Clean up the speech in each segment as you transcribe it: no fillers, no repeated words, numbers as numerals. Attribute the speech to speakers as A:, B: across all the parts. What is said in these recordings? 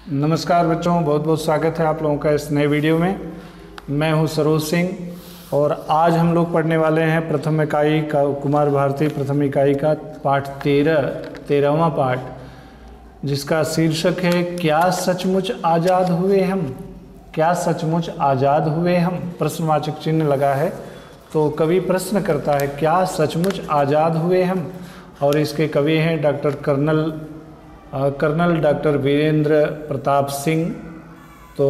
A: नमस्कार बच्चों, बहुत बहुत स्वागत है आप लोगों का इस नए वीडियो में। मैं हूं सरोज सिंह और आज हम लोग पढ़ने वाले हैं प्रथम इकाई का कुमार भारती प्रथम इकाई का पाठ 13वां पाठ, जिसका शीर्षक है क्या सचमुच आज़ाद हुए हम। क्या सचमुच आज़ाद हुए हम, प्रश्नवाचक चिन्ह लगा है। तो कवि प्रश्न करता है क्या सचमुच आज़ाद हुए हम, और इसके कवि हैं कर्नल डॉक्टर वीरेंद्र प्रताप सिंह। तो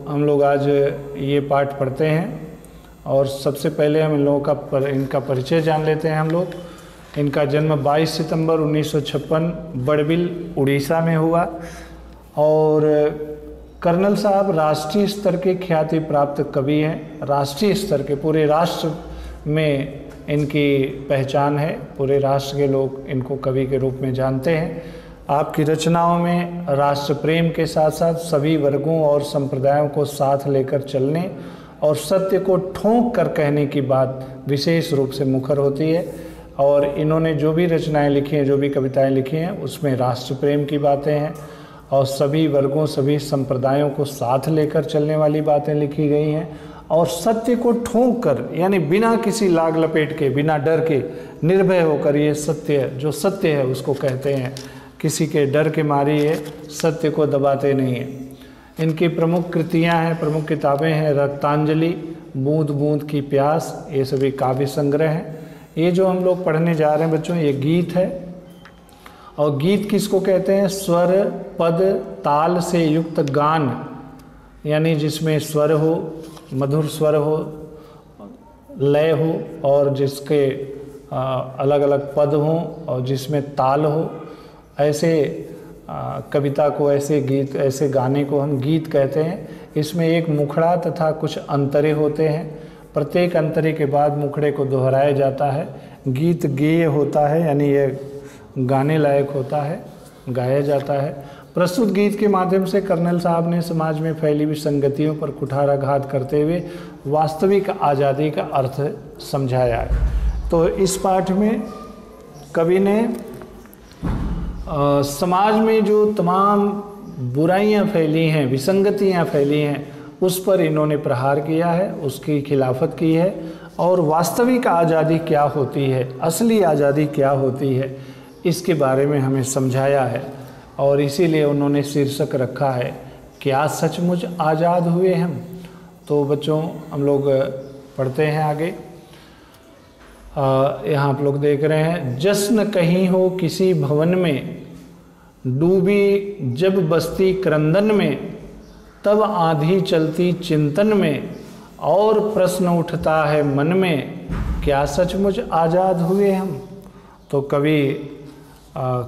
A: हम लोग आज ये पाठ पढ़ते हैं और सबसे पहले हम इन लोगों का इनका परिचय जान लेते हैं। हम लोग इनका जन्म 22 सितंबर 1956 बड़बिल उड़ीसा में हुआ और कर्नल साहब राष्ट्रीय स्तर के ख्याति प्राप्त कवि हैं। राष्ट्रीय स्तर के, पूरे राष्ट्र में इनकी पहचान है, पूरे राष्ट्र के लोग इनको कवि के रूप में जानते हैं। आपकी रचनाओं में राष्ट्र प्रेम के साथ साथ सभी वर्गों और संप्रदायों को साथ लेकर चलने और सत्य को ठोंक कर कहने की बात विशेष रूप से मुखर होती है। और इन्होंने जो भी रचनाएं लिखी हैं, जो भी कविताएं लिखी हैं, उसमें राष्ट्र प्रेम की बातें हैं और सभी वर्गों, सभी संप्रदायों को साथ लेकर चलने वाली बातें लिखी गई हैं। और सत्य को ठोंक कर, यानी बिना किसी लाग लपेट के, बिना डर के, निर्भय होकर ये सत्य, जो सत्य है उसको कहते हैं। किसी के डर के मारे ये सत्य को दबाते नहीं हैं। इनकी प्रमुख कृतियां हैं, प्रमुख किताबें हैं रक्तांजलि, बूंद बूंद की प्यास, ये सभी काव्य संग्रह हैं। ये जो हम लोग पढ़ने जा रहे हैं बच्चों, ये गीत है। और गीत किसको कहते हैं? स्वर, पद, ताल से युक्त गान, यानी जिसमें स्वर हो, मधुर स्वर हो, लय हो और जिसके अलग अलग पद हों और जिसमें ताल हो, ऐसे कविता को, ऐसे गीत, ऐसे गाने को हम गीत कहते हैं। इसमें एक मुखड़ा तथा कुछ अंतरे होते हैं। प्रत्येक अंतरे के बाद मुखड़े को दोहराया जाता है। गीत गेय होता है, यानी ये गाने लायक होता है, गाया जाता है। प्रस्तुत गीत के माध्यम से कर्नल साहब ने समाज में फैली विसंगतियों पर कुठाराघात करते हुए वास्तविक आज़ादी का अर्थ समझाया है। तो इस पाठ में कवि ने समाज में जो तमाम बुराइयां फैली हैं, विसंगतियां फैली हैं, उस पर इन्होंने प्रहार किया है, उसकी खिलाफत की है। और वास्तविक आज़ादी क्या होती है, असली आज़ादी क्या होती है, इसके बारे में हमें समझाया है। और इसीलिए उन्होंने शीर्षक रखा है क्या सचमुच आज़ाद हुए हम। तो बच्चों हम लोग पढ़ते हैं आगे। यहाँ आप लोग देख रहे हैं, जश्न कहीं हो किसी भवन में, डूबी जब बस्ती क्रंदन में, तब आंधी चलती चिंतन में, और प्रश्न उठता है मन में, क्या सचमुच आज़ाद हुए हम। तो कवि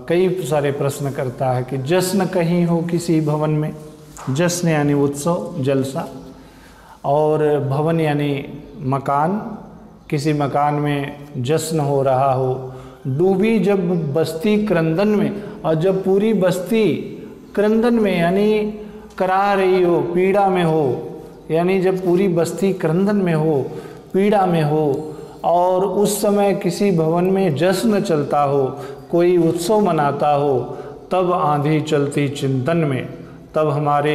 A: कई सारे प्रश्न करता है कि जश्न कहीं हो किसी भवन में, जश्न यानी उत्सव, जलसा, और भवन यानी मकान, किसी मकान में जश्न हो रहा हो। डूबी जब बस्ती क्रंदन में, और जब पूरी बस्ती क्रंदन में यानी करा रही हो, पीड़ा में हो, यानी जब पूरी बस्ती क्रंदन में हो, पीड़ा में हो, और उस समय किसी भवन में जश्न चलता हो, कोई उत्सव मनाता हो, तब आंधी चलती चिंतन में, तब हमारे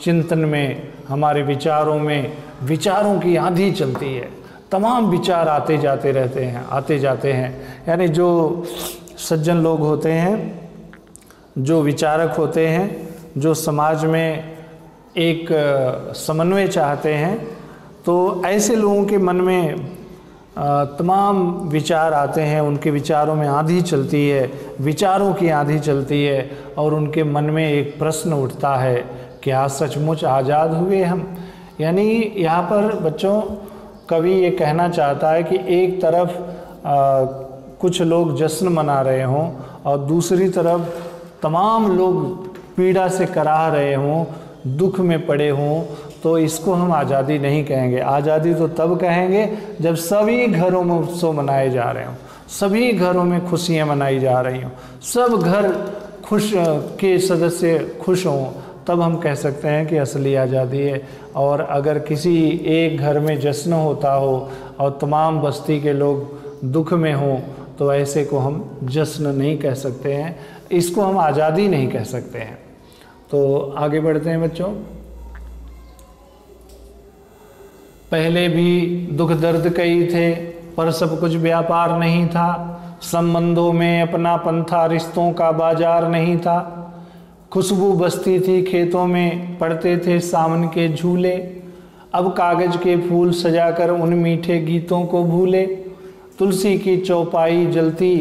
A: चिंतन में, हमारे विचारों में विचारों की आंधी चलती है। तमाम विचार आते जाते रहते हैं, आते जाते हैं। यानी जो सज्जन लोग होते हैं, जो विचारक होते हैं, जो समाज में एक समन्वय चाहते हैं, तो ऐसे लोगों के मन में तमाम विचार आते हैं, उनके विचारों में आंधी चलती है, विचारों की आंधी चलती है, और उनके मन में एक प्रश्न उठता है क्या सचमुच आज़ाद हुए हम। यानी यहाँ पर बच्चों कवि ये कहना चाहता है कि एक तरफ कुछ लोग जश्न मना रहे हों और दूसरी तरफ तमाम लोग पीड़ा से कराह रहे हों, दुख में पड़े हों, तो इसको हम आज़ादी नहीं कहेंगे। आज़ादी तो तब कहेंगे जब सभी घरों में उत्सव मनाए जा रहे हों, सभी घरों में खुशियाँ मनाई जा रही हों, सब घर खुश के सदस्य खुश हों, तब हम कह सकते हैं कि असली आज़ादी है। और अगर किसी एक घर में जश्न होता हो और तमाम बस्ती के लोग दुख में हों, तो ऐसे को हम जश्न नहीं कह सकते हैं, इसको हम आज़ादी नहीं कह सकते हैं। तो आगे बढ़ते हैं बच्चों। पहले भी दुख दर्द कई थे, पर सब कुछ व्यापार नहीं था। संबंधों में अपनापन था, रिश्तों का बाजार नहीं था। खुशबू बसती थी खेतों में, पड़ते थे सावन के झूले। अब कागज के फूल सजाकर उन मीठे गीतों को भूले। तुलसी की चौपाई जलती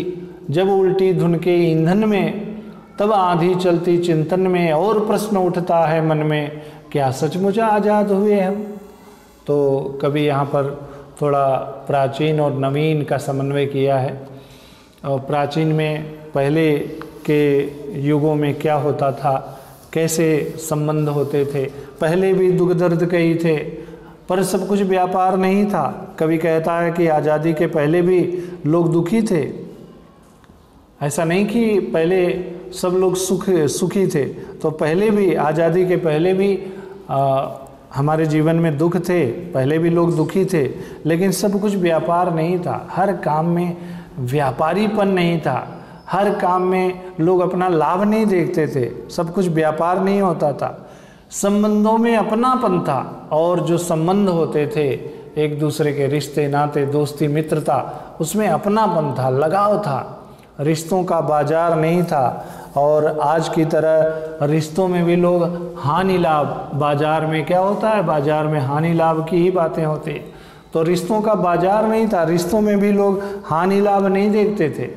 A: जब उल्टी धुन के ईंधन में, तब आंधी चलती चिंतन में, और प्रश्न उठता है मन में, क्या सचमुच आज़ाद हुए हम। तो कभी यहाँ पर थोड़ा प्राचीन और नवीन का समन्वय किया है। और प्राचीन में पहले के युगों में क्या होता था, कैसे संबंध होते थे। पहले भी दुख दर्द कई थे, पर सब कुछ व्यापार नहीं था। कभी कहता है कि आज़ादी के पहले भी लोग दुखी थे। ऐसा नहीं कि पहले सब लोग सुखी थे। तो पहले भी, आज़ादी के पहले भी हमारे जीवन में दुख थे, पहले भी लोग दुखी थे, लेकिन सब कुछ व्यापार नहीं था। हर काम में व्यापारीपन नहीं था, हर काम में लोग अपना लाभ नहीं देखते थे, सब कुछ व्यापार नहीं होता था। संबंधों में अपनापन था, और जो संबंध होते थे एक दूसरे के, रिश्ते नाते दोस्ती मित्रता, उसमें अपनापन था, लगाव था, रिश्तों का बाजार नहीं था। और आज की तरह रिश्तों में भी लोग हानि लाभ, बाजार में क्या होता है, बाजार में हानि लाभ की ही बातें होती हैं। तो रिश्तों का बाजार नहीं था, रिश्तों में भी लोग हानि लाभ नहीं देखते थे।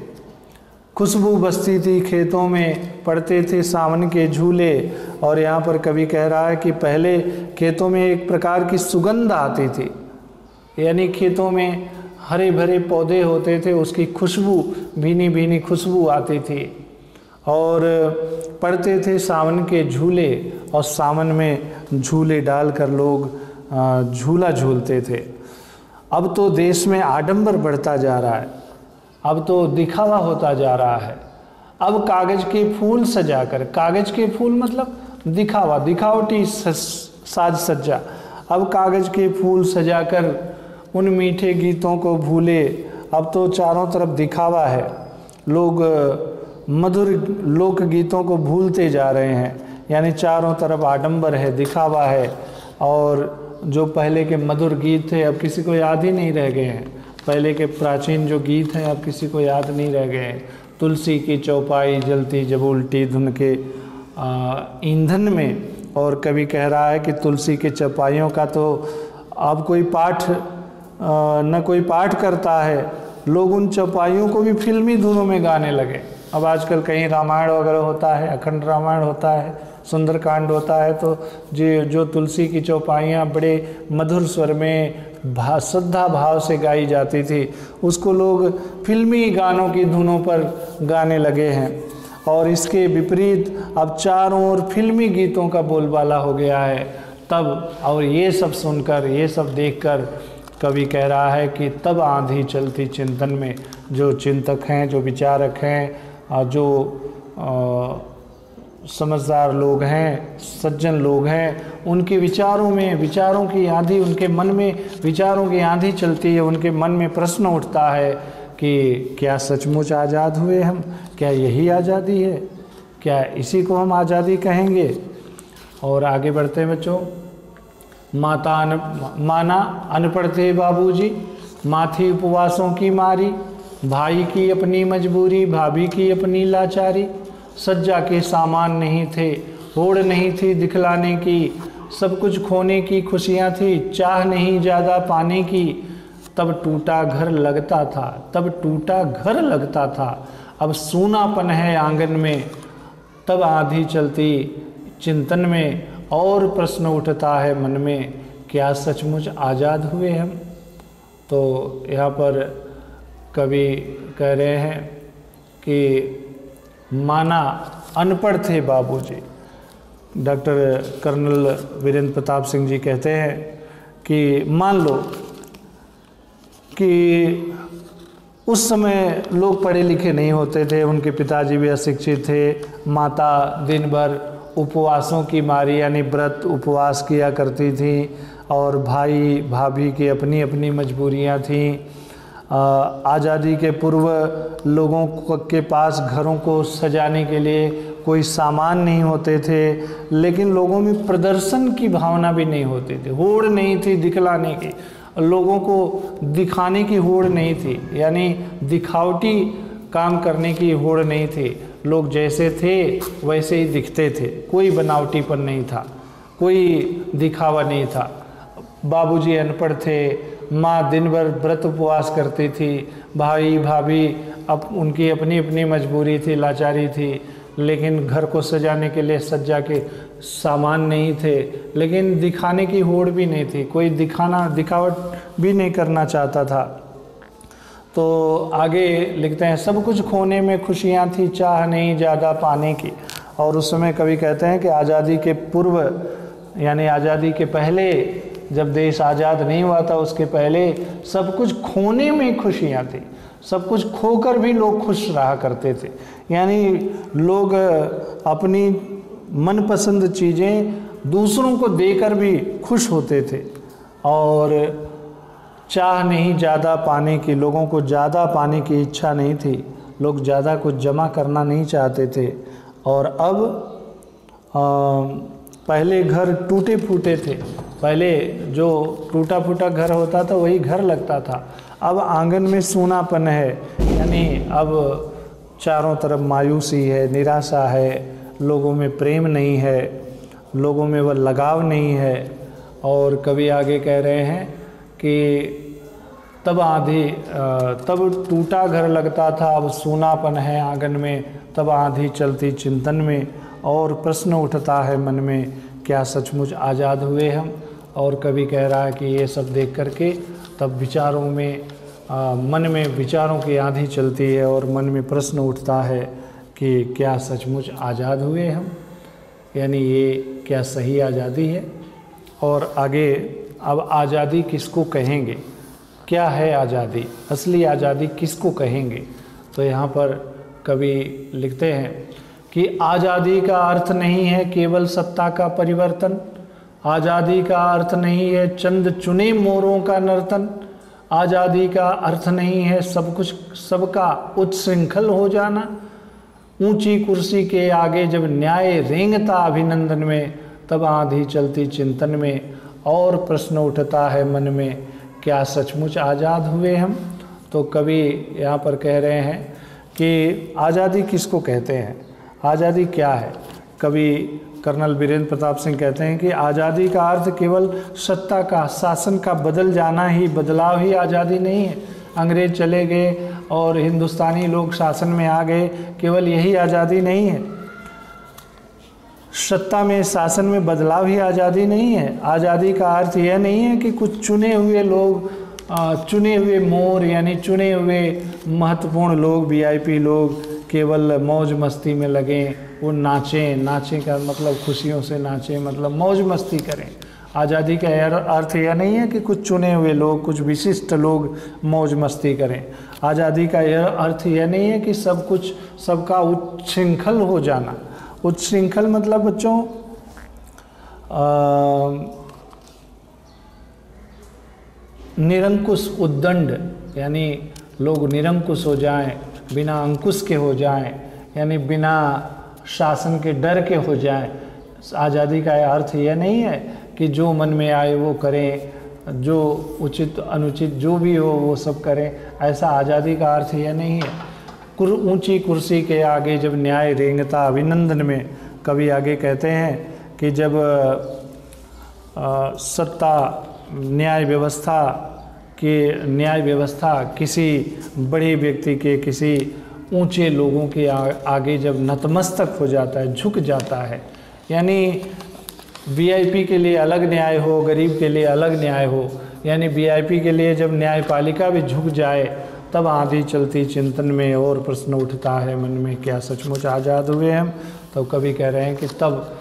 A: खुशबू बसती थी खेतों में, पड़ते थे सावन के झूले। और यहाँ पर कवि कह रहा है कि पहले खेतों में एक प्रकार की सुगंध आती थी, यानी खेतों में हरे भरे पौधे होते थे, उसकी खुशबू, भीनी भीनी खुशबू आती थी। और पड़ते थे सावन के झूले, और सावन में झूले डालकर लोग झूला झूलते थे। अब तो देश में आडंबर बढ़ता जा रहा है, अब तो दिखावा होता जा रहा है। अब कागज के फूल सजाकर, कागज के फूल मतलब दिखावा, दिखावटी साज सज्जा। अब कागज के फूल सजाकर उन मीठे गीतों को भूले। अब तो चारों तरफ दिखावा है, लोग मधुर लोक गीतों को भूलते जा रहे हैं, यानी चारों तरफ आडंबर है, दिखावा है। और जो पहले के मधुर गीत थे अब किसी को याद ही नहीं रह गए हैं। पहले के प्राचीन जो गीत हैं अब किसी को याद नहीं रह गए हैं। तुलसी की चौपाई जलती जब उल्टी धुन के ईंधन में। और कभी कह रहा है कि तुलसी के चौपाइयों का तो अब कोई पाठ न कोई पाठ करता है, लोग उन चौपाइयों को भी फिल्मी धुनों में गाने लगे। अब आजकल कहीं रामायण वगैरह होता है, अखंड रामायण होता है, सुंदरकांड होता है, तो जो तुलसी की चौपाइयाँ बड़े मधुर स्वर में श्रद्धा भाव से गाई जाती थी, उसको लोग फिल्मी गानों की धुनों पर गाने लगे हैं। और इसके विपरीत अब चारों ओर फिल्मी गीतों का बोलबाला हो गया है तब। और ये सब सुनकर, ये सब देखकर कवि कह रहा है कि तब आंधी चलती चिंतन में। जो चिंतक हैं, जो विचारक हैं, जो समझदार लोग हैं, सज्जन लोग हैं, उनके विचारों में, विचारों की आंधी, उनके मन में विचारों की आंधी चलती है। उनके मन में प्रश्न उठता है कि क्या सचमुच आज़ाद हुए हम, क्या यही आज़ादी है, क्या इसी को हम आज़ादी कहेंगे। और आगे बढ़ते हैं बच्चों। माना अनपढ़ थे बाबूजी, माथी उपवासों की मारी, भाई की अपनी मजबूरी, भाभी की अपनी लाचारी। सज्जा के सामान नहीं थे, होड़ नहीं थी दिखलाने की, सब कुछ खोने की खुशियाँ थी, चाह नहीं ज़्यादा पाने की। तब टूटा घर लगता था, तब टूटा घर लगता था, अब सूनापन है आंगन में। तब आंधी चलती चिंतन में, और प्रश्न उठता है मन में, क्या सचमुच आज़ाद हुए हम। तो यहाँ पर कवि कह रहे हैं कि माना अनपढ़ थे बाबूजी। डॉक्टर कर्नल वीरेंद्र प्रताप सिंह जी कहते हैं कि मान लो कि उस समय लोग पढ़े लिखे नहीं होते थे, उनके पिताजी भी अशिक्षित थे, माता दिन भर उपवासों की मारी यानी व्रत उपवास किया करती थी, और भाई भाभी की अपनी अपनी मजबूरियां थीं। आज़ादी के पूर्व लोगों के पास घरों को सजाने के लिए कोई सामान नहीं होते थे, लेकिन लोगों में प्रदर्शन की भावना भी नहीं होती थी, होड़ नहीं थी दिखलाने की, लोगों को दिखाने की होड़ नहीं थी, यानी दिखावटी काम करने की होड़ नहीं थी। लोग जैसे थे वैसे ही दिखते थे, कोई बनावटीपन नहीं था, कोई दिखावा नहीं था। बाबूजी अनपढ़ थे, माँ दिन भर व्रत उपवास करती थी, भाई भाभी अब उनकी अपनी अपनी मजबूरी थी, लाचारी थी, लेकिन घर को सजाने के लिए सज्जा के सामान नहीं थे, लेकिन दिखाने की होड़ भी नहीं थी, कोई दिखावट भी नहीं करना चाहता था। तो आगे लिखते हैं, सब कुछ खोने में खुशियाँ थी, चाह नहीं ज़्यादा पाने की। और उस समय कवि कहते हैं कि आज़ादी के पूर्व यानी आज़ादी के पहले, जब देश आज़ाद नहीं हुआ था उसके पहले सब कुछ खोने में खुशियाँ थी, सब कुछ खोकर भी लोग खुश रहा करते थे। यानी लोग अपनी मनपसंद चीज़ें दूसरों को देकर भी खुश होते थे, और चाह नहीं ज़्यादा पाने की, लोगों को ज़्यादा पाने की इच्छा नहीं थी, लोग ज़्यादा कुछ जमा करना नहीं चाहते थे। और अब पहले घर टूटे फूटे थे, पहले जो टूटा फूटा घर होता था वही घर लगता था, अब आंगन में सूनापन है, यानी अब चारों तरफ मायूसी है, निराशा है, लोगों में प्रेम नहीं है, लोगों में वह लगाव नहीं है। और कवि आगे कह रहे हैं कि तब टूटा घर लगता था, अब सूनापन है आंगन में, तब आंधी चलती चिंतन में, और प्रश्न उठता है मन में, क्या सचमुच आज़ाद हुए हम। और कवि कह रहा है कि ये सब देख करके तब विचारों में मन में विचारों की आंधी चलती है, और मन में प्रश्न उठता है कि क्या सचमुच आज़ाद हुए हम, यानी ये क्या सही आज़ादी है। और आगे अब आज़ादी किसको कहेंगे, क्या है आज़ादी, असली आज़ादी किसको कहेंगे। तो यहाँ पर कवि लिखते हैं कि आज़ादी का अर्थ नहीं है केवल सत्ता का परिवर्तन, आज़ादी का अर्थ नहीं है चंद चुने मोरों का नर्तन, आज़ादी का अर्थ नहीं है सब कुछ सबका उच्छृंखल हो जाना, ऊंची कुर्सी के आगे जब न्याय रेंगता अभिनंदन में, तब आंधी चलती चिंतन में, और प्रश्न उठता है मन में, क्या सचमुच आज़ाद हुए हम। तो कवि यहाँ पर कह रहे हैं कि आज़ादी किसको कहते हैं, आज़ादी क्या है। कवि कर्नल वीरेंद्र प्रताप सिंह कहते हैं कि आज़ादी का अर्थ केवल सत्ता का, शासन का बदल जाना ही, बदलाव ही आज़ादी नहीं है। अंग्रेज चले गए और हिंदुस्तानी लोग शासन में आ गए, केवल यही आज़ादी नहीं है। सत्ता में, शासन में बदलाव ही आज़ादी नहीं है। आज़ादी का अर्थ यह नहीं है कि कुछ चुने हुए लोग, चुने हुए मोर यानी चुने हुए महत्वपूर्ण लोग, वीआईपी लोग केवल मौज मस्ती में लगें, वो नाचें का मतलब खुशियों से नाचें, मतलब मौज मस्ती करें। आज़ादी का अर्थ यह नहीं है कि कुछ चुने हुए लोग, कुछ विशिष्ट लोग मौज मस्ती करें। आज़ादी का यह अर्थ यह नहीं है कि सब कुछ सबका उच्छृंखल हो जाना। उच्छृंखल मतलब बच्चों निरंकुश, उद्दंड, यानी लोग निरंकुश हो जाएं, बिना अंकुश के हो जाएं, यानी बिना शासन के डर के हो जाएं। आज़ादी का अर्थ यह नहीं है कि जो मन में आए वो करें, जो उचित अनुचित जो भी हो वो सब करें, ऐसा आज़ादी का अर्थ यह नहीं है। ऊंची कुर्सी के आगे जब न्याय रेंगता अभिनंदन में, कवि आगे कहते हैं कि जब सत्ता न्याय व्यवस्था किसी बड़े व्यक्ति के, किसी ऊंचे लोगों के आगे जब नतमस्तक हो जाता है, झुक जाता है, यानी वीआईपी के लिए अलग न्याय हो, गरीब के लिए अलग न्याय हो, यानी वीआईपी के लिए जब न्यायपालिका भी झुक जाए, तब आंधी चलती चिंतन में और प्रश्न उठता है मन में, क्या सचमुच आज़ाद हुए हम। तो कवि कह रहे हैं कि तब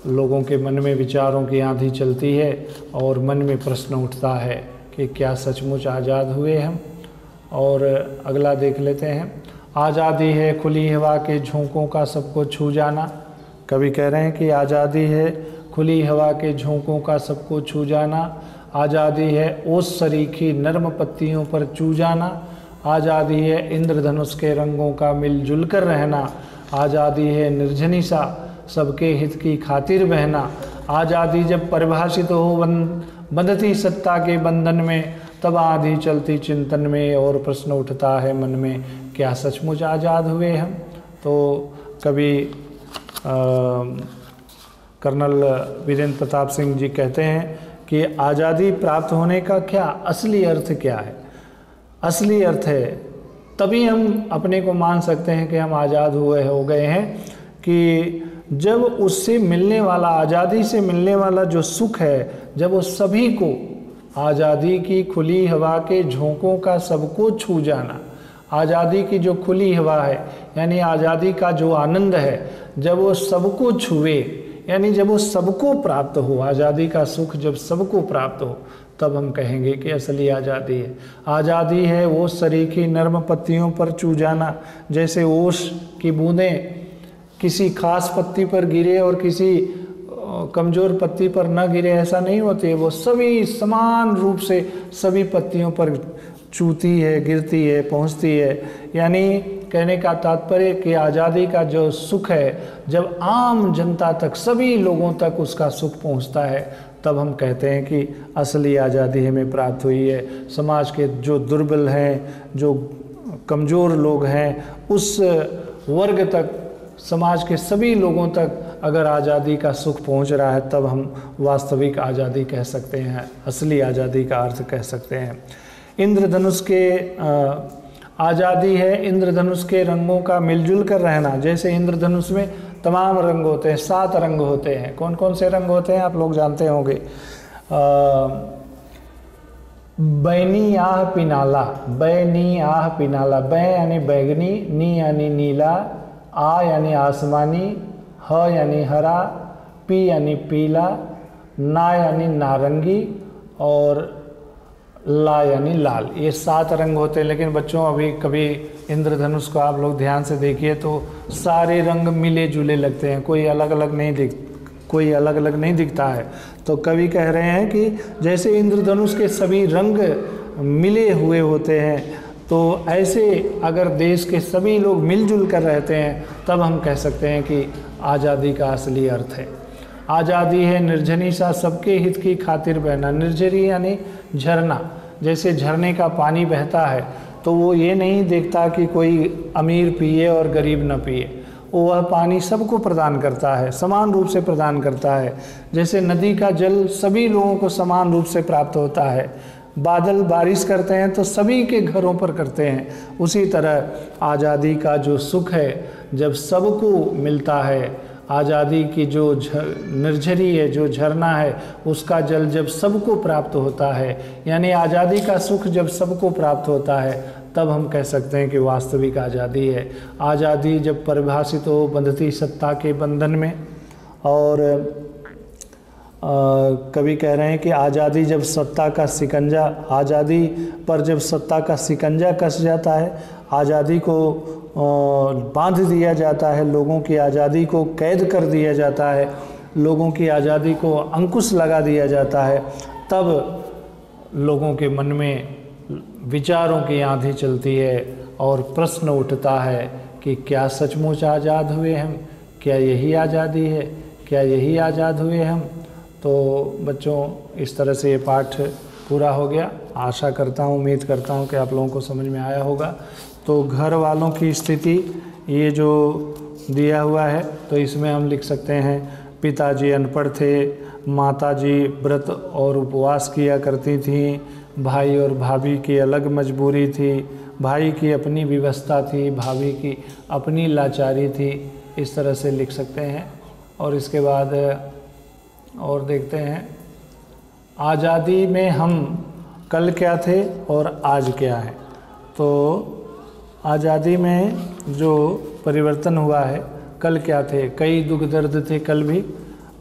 A: लोगों के मन में विचारों की आंधी चलती है और मन में प्रश्न उठता है कि क्या सचमुच आज़ाद हुए हम। और अगला देख लेते हैं, आज़ादी है खुली हवा के झोंकों का सबको छू जाना। कवि कह रहे हैं कि आज़ादी है खुली हवा के झोंकों का सबको छू जाना, आज़ादी है ओस सरीखी नर्म पत्तियों पर चू जाना, आज़ादी है इंद्रधनुष के रंगों का मिलजुल कर रहना, आज़ादी है निर्जनी सा सबके हित की खातिर बहना, आज़ादी जब परिभाषित हो बंधती सत्ता के बंधन में, तब आधी चलती चिंतन में और प्रश्न उठता है मन में, क्या सचमुच आज़ाद हुए हम। तो कवि कर्नल वीरेंद्र प्रताप सिंह जी कहते हैं कि आज़ादी प्राप्त होने का क्या असली अर्थ क्या है। असली अर्थ है तभी हम अपने को मान सकते हैं कि हम आज़ाद हो गए हैं कि जब उससे मिलने वाला, आज़ादी से मिलने वाला जो सुख है, जब वो सभी को, आज़ादी की खुली हवा के झोंकों का सबको छू जाना, आज़ादी की जो खुली हवा है यानी आज़ादी का जो आनंद है, जब वो सबको छुए यानी जब वो सबको प्राप्त हो, आज़ादी का सुख जब सबको प्राप्त हो, तब हम कहेंगे कि असली आज़ादी है। आज़ादी है वो सरीखी नर्म पत्तियों पर चू जाना, जैसे ओस की बूंदें किसी खास पत्ती पर गिरे और किसी कमज़ोर पत्ती पर न गिरे, ऐसा नहीं होती है। वो सभी समान रूप से सभी पत्तियों पर चूती है, गिरती है, पहुंचती है। यानी कहने का तात्पर्य कि आज़ादी का जो सुख है, जब आम जनता तक, सभी लोगों तक उसका सुख पहुंचता है, तब हम कहते हैं कि असली आज़ादी हमें प्राप्त हुई है। समाज के जो दुर्बल हैं, जो कमज़ोर लोग हैं, उस वर्ग तक, समाज के सभी लोगों तक अगर आज़ादी का सुख पहुंच रहा है, तब हम वास्तविक आज़ादी कह सकते हैं, असली आज़ादी का अर्थ कह सकते हैं। इंद्रधनुष के आज़ादी है इंद्रधनुष के रंगों का मिलजुल कर रहना। जैसे इंद्रधनुष में तमाम रंग होते हैं, 7 रंग होते हैं। कौन कौन से रंग होते हैं आप लोग जानते होंगे। बैनी आह पिनाला, बैनी आह पिनाला, बै यानी बैगनी, नी यानी नीला, आ यानी आसमानी, ह यानी हरा, पी यानी पीला, ना यानी नारंगी और ला यानी लाल। ये 7 रंग होते हैं। लेकिन बच्चों अभी कभी इंद्रधनुष को आप लोग ध्यान से देखिए तो सारे रंग मिले जुले लगते हैं, कोई अलग अलग नहीं दिखता है। तो कवि कह रहे हैं कि जैसे इंद्रधनुष के सभी रंग मिले हुए होते हैं, तो ऐसे अगर देश के सभी लोग मिलजुल कर रहते हैं, तब हम कह सकते हैं कि आज़ादी का असली अर्थ है। आज़ादी है निर्जनी सा सबके हित की खातिर बहना। निर्जरी यानी झरना। जैसे झरने का पानी बहता है तो वो ये नहीं देखता कि कोई अमीर पिए और गरीब न पिए, वह पानी सबको प्रदान करता है, समान रूप से प्रदान करता है। जैसे नदी का जल सभी लोगों को समान रूप से प्राप्त होता है। बादल बारिश करते हैं तो सभी के घरों पर करते हैं। उसी तरह आज़ादी का जो सुख है जब सबको मिलता है, आज़ादी की जो निर्झरी है, जो झरना है, उसका जल जब सबको प्राप्त होता है, यानी आज़ादी का सुख जब सबको प्राप्त होता है, तब हम कह सकते हैं कि वास्तविक आज़ादी है। आज़ादी जब परिभाषित हो बंधती सत्ता के बंधन में, और कवि कह रहे हैं कि आज़ादी जब सत्ता का शिकंजा, आज़ादी पर जब सत्ता का शिकंजा कस जाता है, आज़ादी को बांध दिया जाता है, लोगों की आज़ादी को कैद कर दिया जाता है, लोगों की आज़ादी को अंकुश लगा दिया जाता है, तब लोगों के मन में विचारों की आंधी चलती है और प्रश्न उठता है कि क्या सचमुच आज़ाद हुए हम, क्या यही आज़ादी है, क्या यही आज़ाद हुए हम। तो बच्चों इस तरह से ये पाठ पूरा हो गया। आशा करता हूँ, उम्मीद करता हूँ कि आप लोगों को समझ में आया होगा। तो घर वालों की स्थिति ये जो दिया हुआ है, तो इसमें हम लिख सकते हैं पिताजी अनपढ़ थे, माताजी व्रत और उपवास किया करती थीं, भाई और भाभी की अलग मजबूरी थी, भाई की अपनी व्यवस्था थी, भाभी की अपनी लाचारी थी। इस तरह से लिख सकते हैं। और इसके बाद और देखते हैं, आज़ादी में हम कल क्या थे और आज क्या है। तो आज़ादी में जो परिवर्तन हुआ है, कल क्या थे, कई दुख दर्द थे कल भी,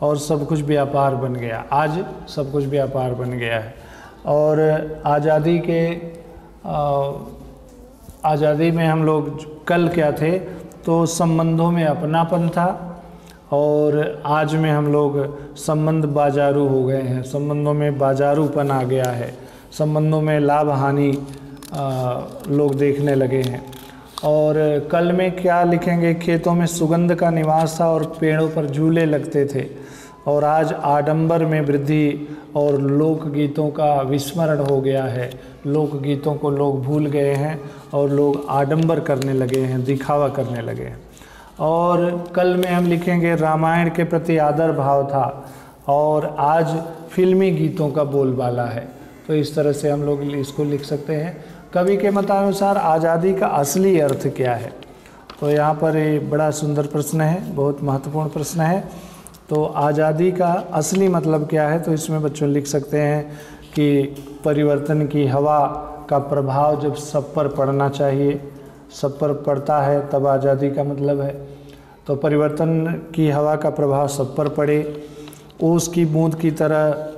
A: और सब कुछ व्यापार बन गया, आज सब कुछ व्यापार बन गया है। और आज़ादी में हम लोग कल क्या थे, तो संबंधों में अपनापन था, और आज में हम लोग संबंध बाजारू हो गए हैं, संबंधों में बाजारूपन आ गया है, संबंधों में लाभ हानि लोग देखने लगे हैं। और कल में क्या लिखेंगे, खेतों में सुगंध का निवास था और पेड़ों पर झूले लगते थे। और आज आडंबर में वृद्धि और लोकगीतों का विस्मरण हो गया है। लोकगीतों को लोग भूल गए हैं और लोग आडंबर करने लगे हैं, दिखावा करने लगे हैं। और कल में हम लिखेंगे रामायण के प्रति आदर भाव था और आज फिल्मी गीतों का बोलबाला है। तो इस तरह से हम लोग इसको लिख सकते हैं। कवि के मतानुसार आज़ादी का असली अर्थ क्या है? तो यहाँ पर ये बड़ा सुंदर प्रश्न है, बहुत महत्वपूर्ण प्रश्न है। तो आज़ादी का असली मतलब क्या है? तो इसमें बच्चों लिख सकते हैं कि परिवर्तन की हवा का प्रभाव जब सब पर पड़ना चाहिए, सब पर पड़ता है तब आज़ादी का मतलब है। तो परिवर्तन की हवा का प्रभाव सब पर पड़े, ओस की बूंद की तरह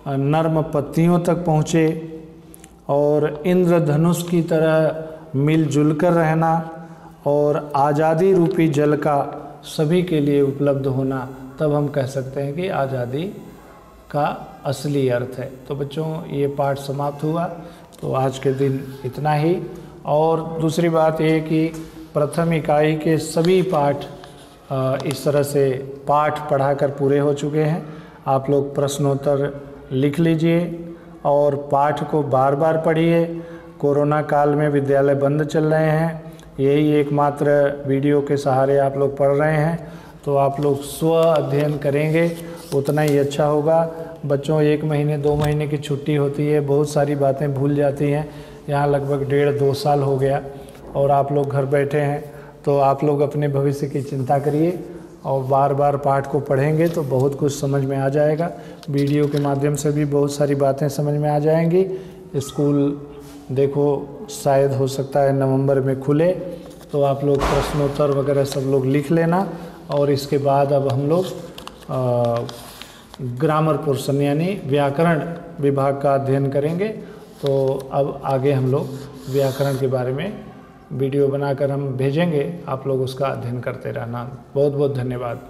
A: नर्म पत्तियों तक पहुँचे और इंद्रधनुष की तरह मिलजुल कर रहना और आज़ादी रूपी जल का सभी के लिए उपलब्ध होना, तब हम कह सकते हैं कि आज़ादी का असली अर्थ है। तो बच्चों ये पाठ समाप्त हुआ। तो आज के दिन इतना ही। और दूसरी बात ये कि प्रथम इकाई के सभी पाठ इस तरह से पाठ पढ़ाकर पूरे हो चुके हैं। आप लोग प्रश्नोत्तर लिख लीजिए और पाठ को बार बार पढ़िए। कोरोना काल में विद्यालय बंद चल रहे हैं, यही एकमात्र वीडियो के सहारे आप लोग पढ़ रहे हैं। तो आप लोग स्व अध्ययन करेंगे उतना ही अच्छा होगा। बच्चों 1 महीने 2 महीने की छुट्टी होती है, बहुत सारी बातें भूल जाती हैं। यहाँ लगभग 1.5-2 साल हो गया और आप लोग घर बैठे हैं। तो आप लोग अपने भविष्य की चिंता करिए और बार बार पाठ को पढ़ेंगे तो बहुत कुछ समझ में आ जाएगा। वीडियो के माध्यम से भी बहुत सारी बातें समझ में आ जाएंगी। स्कूल देखो शायद हो सकता है नवंबर में खुले, तो आप लोग प्रश्नोत्तर वगैरह सब लोग लिख लेना। और इसके बाद अब हम लोग ग्रामर पोर्शन यानी व्याकरण विभाग का अध्ययन करेंगे। तो अब आगे हम लोग व्याकरण के बारे में वीडियो बनाकर हम भेजेंगे, आप लोग उसका अध्ययन करते रहना। बहुत बहुत धन्यवाद।